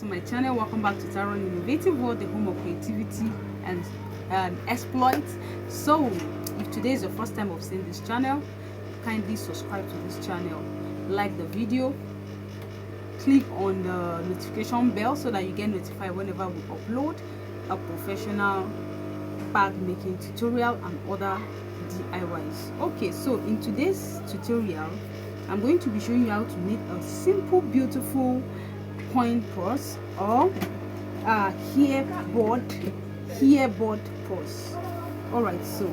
to my channel. Welcome back to Tarron Innovative World, the home of creativity and exploits. So if today is your first time of seeing this channel, kindly subscribe to this channel, like the video, click on the notification bell so that you get notified whenever we upload a professional bag making tutorial and other DIYs. Okay, so in today's tutorial I'm going to be showing you how to make a simple beautiful coin purse or earbud purse. All right, so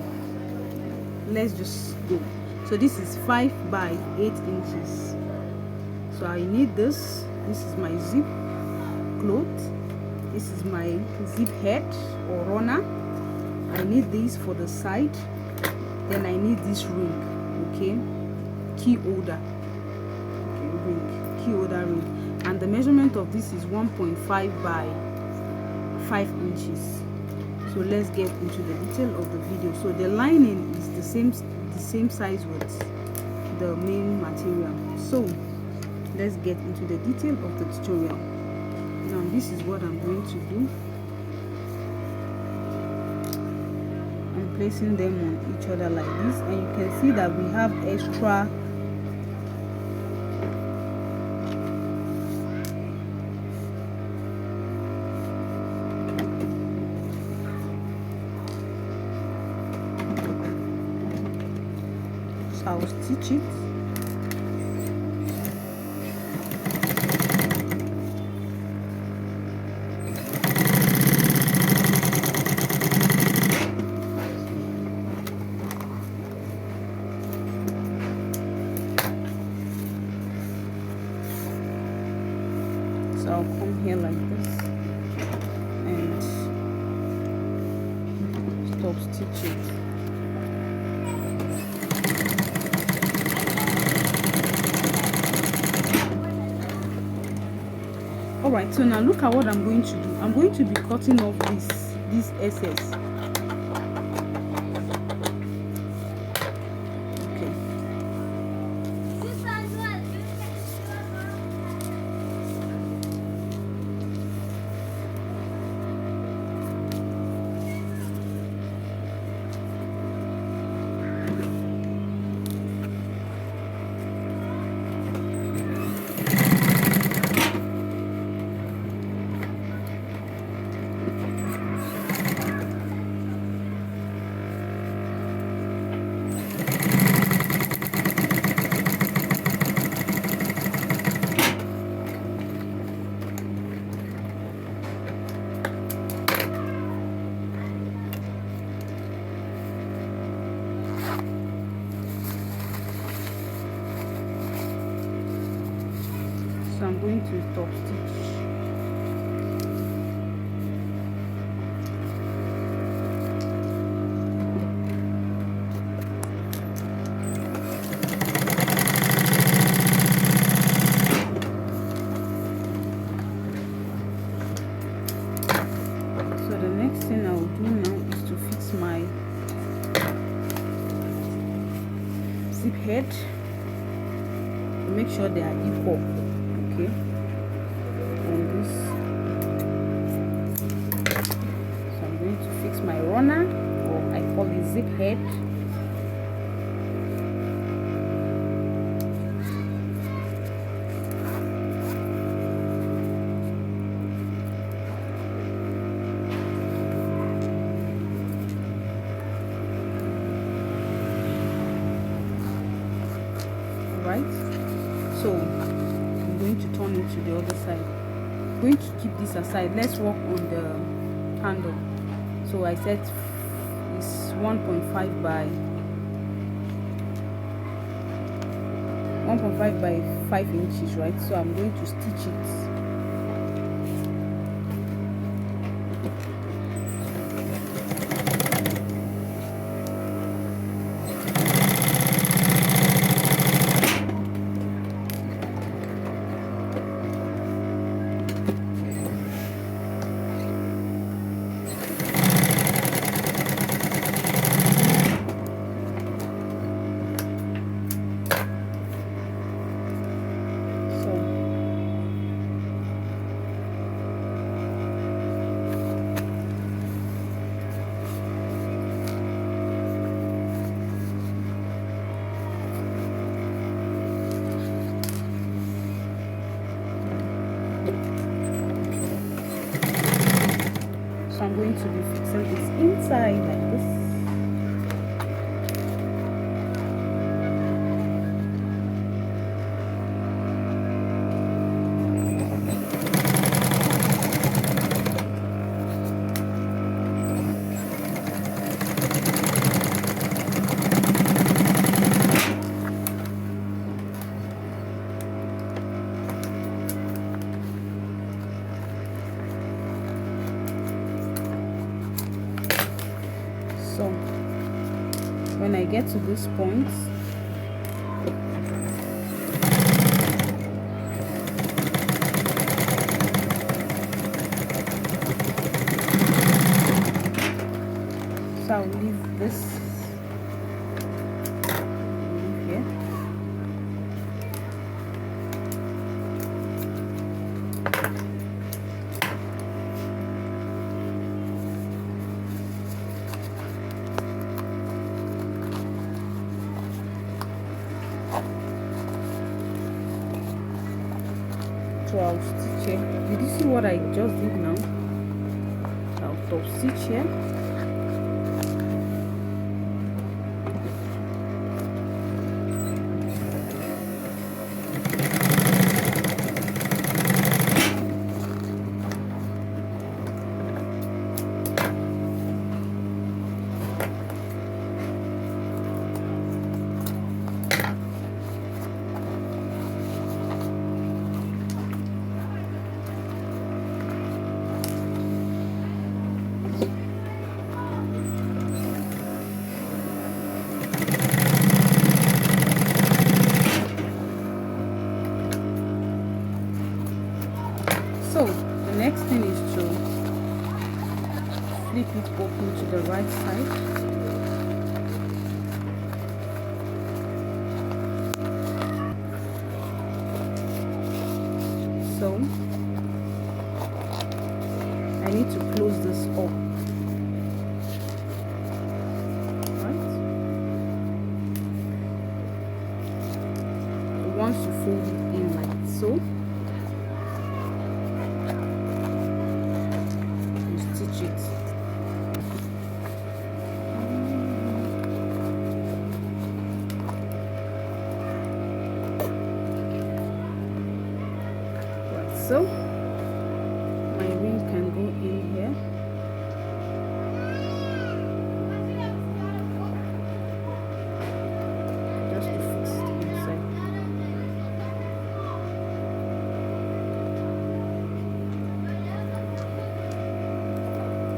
let's just go. So this is 5 by 8 inches. So I need this is my zip cloth, this is my zip head or runner. I need this for the side, then I need this ring, okay, key holder, okay, ring, key holder ring, and the measurement of this is 1.5 by 5 inches. So let's get into the detail of the video. So the lining is the same size with the main material. So let's get into the detail of the tutorial. Now this is what I'm going to do. I'm placing them on each other like this, and you can see that we have extra so I'll stitch it. So I'll come here like this and stop stitching. Alright, so now look at what I'm going to do. I'm going to be cutting off this excess. So I'm going to top stitch. So the next thing I will do now is to fix my zip head to make sure they are equal. Okay, and this, so I'm going to fix my runner, or I call it zip head. Right, so I'm going to turn it to the other side. I'm going to keep this aside. Let's work on the handle. So I said it's 1.5 by 5 inches, right? So I'm going to stitch it. going to be fixing this inside like this. So when I get to this point, so I'll leave this here. So I'll stitch here. Did you see what I just did now? I'll top stitch here. So the next thing is to flip it open to the right side. So I need to close this up. Right? Once you fold it in like so, stitch it. Right, so my ring can go in here. Just to fix it inside.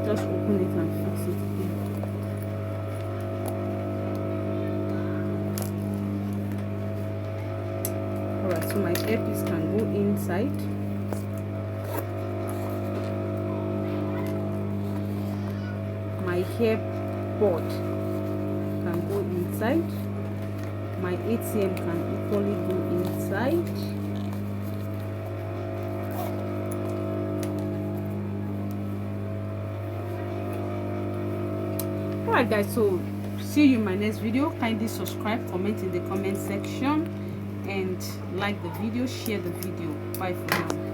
Just open it and fix it in. Alright, so my earpiece can go inside. My EarBud can go inside. My ATM can equally go inside. Alright guys, so see you in my next video. Kindly subscribe, comment in the comment section, and like the video, share the video. Bye for now.